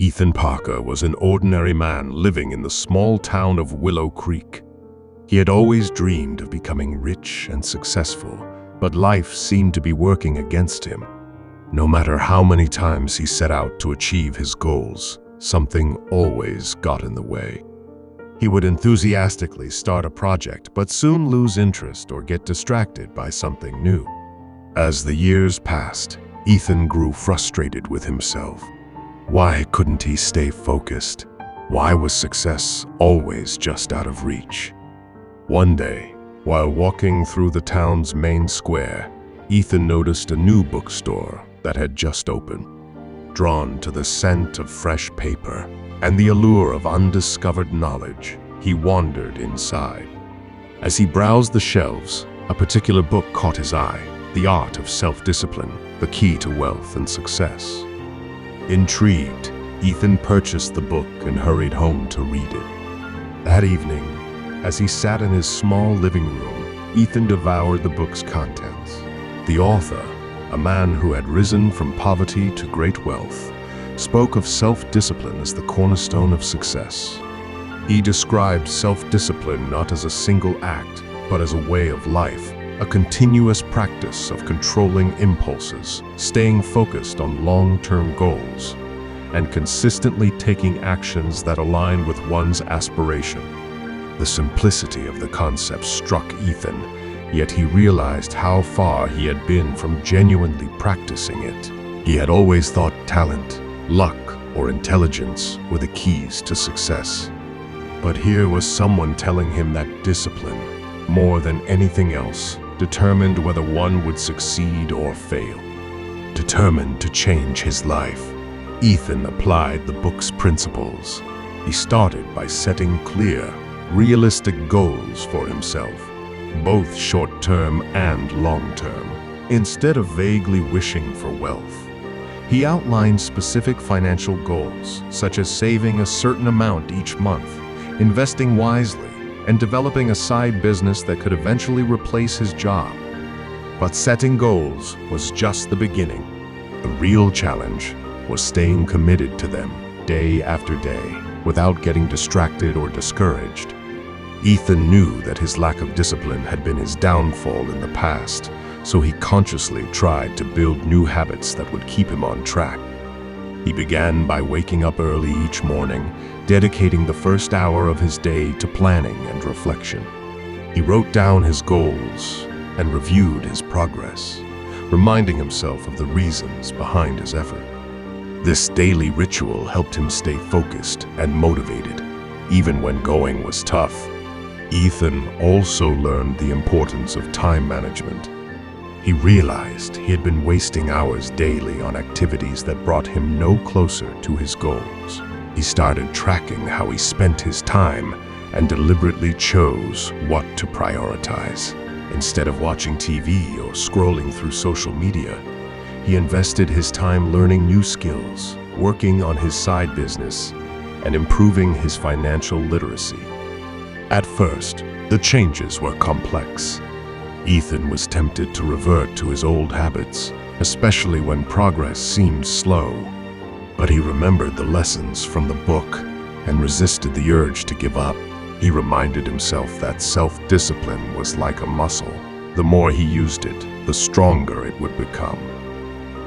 Ethan Parker was an ordinary man living in the small town of Willow Creek. He had always dreamed of becoming rich and successful, but life seemed to be working against him. No matter how many times he set out to achieve his goals, something always got in the way. He would enthusiastically start a project, but soon lose interest or get distracted by something new. As the years passed, Ethan grew frustrated with himself. Why couldn't he stay focused? Why was success always just out of reach? One day, while walking through the town's main square, Ethan noticed a new bookstore that had just opened. Drawn to the scent of fresh paper and the allure of undiscovered knowledge, he wandered inside. As he browsed the shelves, a particular book caught his eye: The Art of Self-Discipline, the Key to Wealth and Success. Intrigued, Ethan purchased the book and hurried home to read it. That evening, as he sat in his small living room, Ethan devoured the book's contents. The author, a man who had risen from poverty to great wealth, spoke of self-discipline as the cornerstone of success. He described self-discipline not as a single act, but as a way of life, a continuous practice of controlling impulses, staying focused on long-term goals, and consistently taking actions that align with one's aspiration. The simplicity of the concept struck Ethan, yet he realized how far he had been from genuinely practicing it. He had always thought talent, luck, or intelligence were the keys to success. But here was someone telling him that discipline, more than anything else, determined whether one would succeed or fail. Determined to change his life, Ethan applied the book's principles. He started by setting clear, realistic goals for himself, both short-term and long-term. Instead of vaguely wishing for wealth, he outlined specific financial goals, such as saving a certain amount each month, investing wisely, and developing a side business that could eventually replace his job. But setting goals was just the beginning. The real challenge was staying committed to them day after day without getting distracted or discouraged. Ethan knew that his lack of discipline had been his downfall in the past, so he consciously tried to build new habits that would keep him on track. He began by waking up early each morning, dedicating the first hour of his day to planning and reflection. He wrote down his goals and reviewed his progress, reminding himself of the reasons behind his effort. This daily ritual helped him stay focused and motivated, even when going was tough. Ethan also learned the importance of time management. He realized he had been wasting hours daily on activities that brought him no closer to his goals. He started tracking how he spent his time and deliberately chose what to prioritize. Instead of watching TV or scrolling through social media, he invested his time learning new skills, working on his side business, and improving his financial literacy. At first, the changes were complex. Ethan was tempted to revert to his old habits, especially when progress seemed slow. But he remembered the lessons from the book and resisted the urge to give up. He reminded himself that self-discipline was like a muscle. The more he used it, the stronger it would become.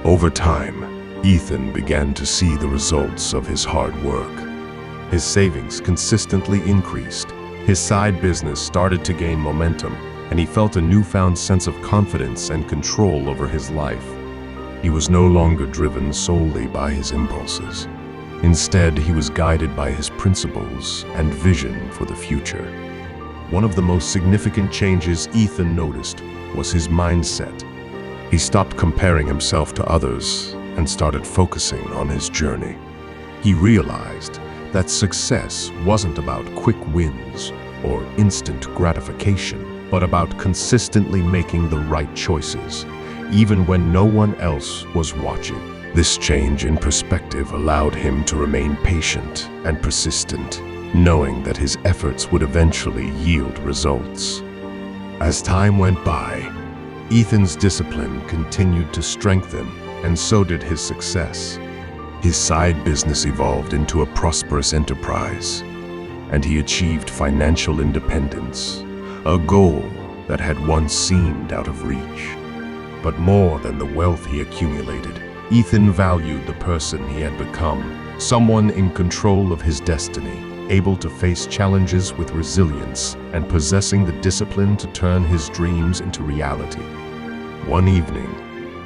Over time, Ethan began to see the results of his hard work. His savings consistently increased. His side business started to gain momentum, and he felt a newfound sense of confidence and control over his life. He was no longer driven solely by his impulses. Instead, he was guided by his principles and vision for the future. One of the most significant changes Ethan noticed was his mindset. He stopped comparing himself to others and started focusing on his journey. He realized that success wasn't about quick wins or instant gratification, but about consistently making the right choices, even when no one else was watching. This change in perspective allowed him to remain patient and persistent, knowing that his efforts would eventually yield results. As time went by, Ethan's discipline continued to strengthen, and so did his success. His side business evolved into a prosperous enterprise, and he achieved financial independence, a goal that had once seemed out of reach. But more than the wealth he accumulated, Ethan valued the person he had become, someone in control of his destiny, able to face challenges with resilience and possessing the discipline to turn his dreams into reality. One evening,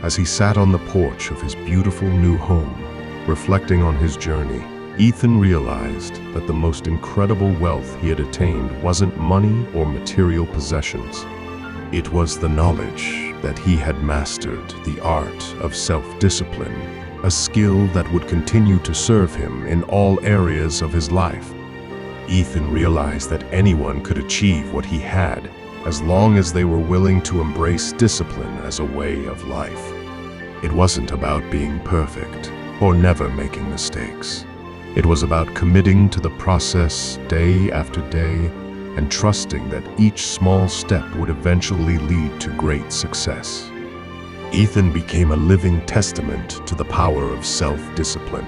as he sat on the porch of his beautiful new home, reflecting on his journey, Ethan realized that the most incredible wealth he had attained wasn't money or material possessions. It was the knowledge that he had mastered the art of self-discipline, a skill that would continue to serve him in all areas of his life. Ethan realized that anyone could achieve what he had as long as they were willing to embrace discipline as a way of life. It wasn't about being perfect or never making mistakes. It was about committing to the process day after day and trusting that each small step would eventually lead to great success. Ethan became a living testament to the power of self-discipline.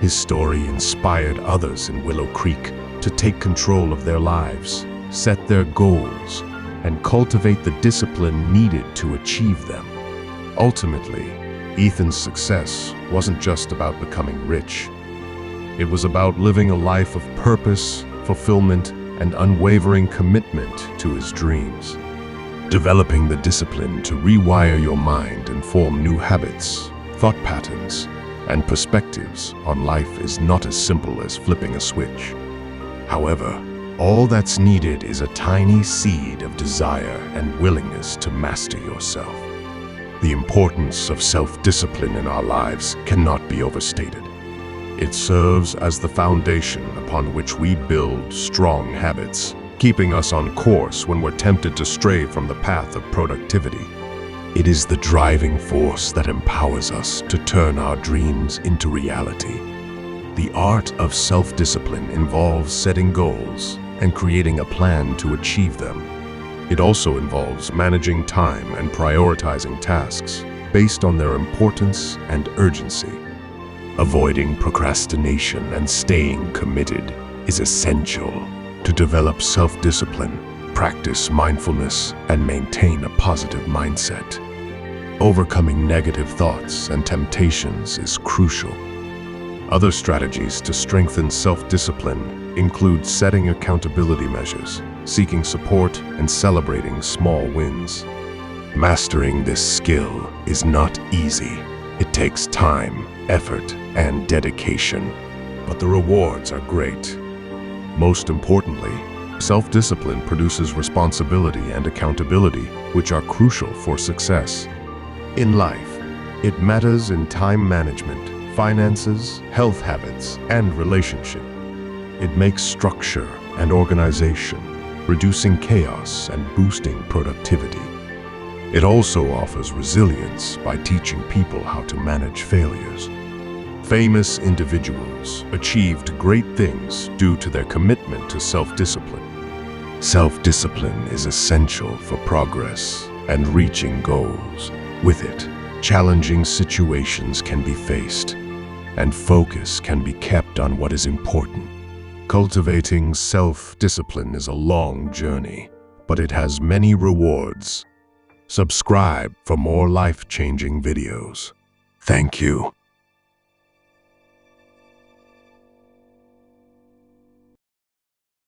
His story inspired others in Willow Creek to take control of their lives, set their goals, and cultivate the discipline needed to achieve them. Ultimately, Ethan's success wasn't just about becoming rich. It was about living a life of purpose, fulfillment, and unwavering commitment to his dreams. Developing the discipline to rewire your mind and form new habits, thought patterns, and perspectives on life is not as simple as flipping a switch. However, all that's needed is a tiny seed of desire and willingness to master yourself. The importance of self-discipline in our lives cannot be overstated. It serves as the foundation upon which we build strong habits, keeping us on course when we're tempted to stray from the path of productivity. It is the driving force that empowers us to turn our dreams into reality. The art of self-discipline involves setting goals and creating a plan to achieve them. It also involves managing time and prioritizing tasks based on their importance and urgency. Avoiding procrastination and staying committed is essential to develop self-discipline, practice mindfulness, and maintain a positive mindset. Overcoming negative thoughts and temptations is crucial. Other strategies to strengthen self-discipline include setting accountability measures, seeking support, and celebrating small wins. Mastering this skill is not easy. It takes time, effort, and dedication, but the rewards are great. Most importantly, self-discipline produces responsibility and accountability, which are crucial for success. In life, it matters in time management, finances, health habits, and relationship. It makes structure and organization, reducing chaos and boosting productivity. It also offers resilience by teaching people how to manage failures. Famous individuals achieved great things due to their commitment to self-discipline. Self-discipline is essential for progress and reaching goals. With it, challenging situations can be faced, and focus can be kept on what is important. Cultivating self-discipline is a long journey, but it has many rewards. Subscribe for more life-changing videos. Thank you.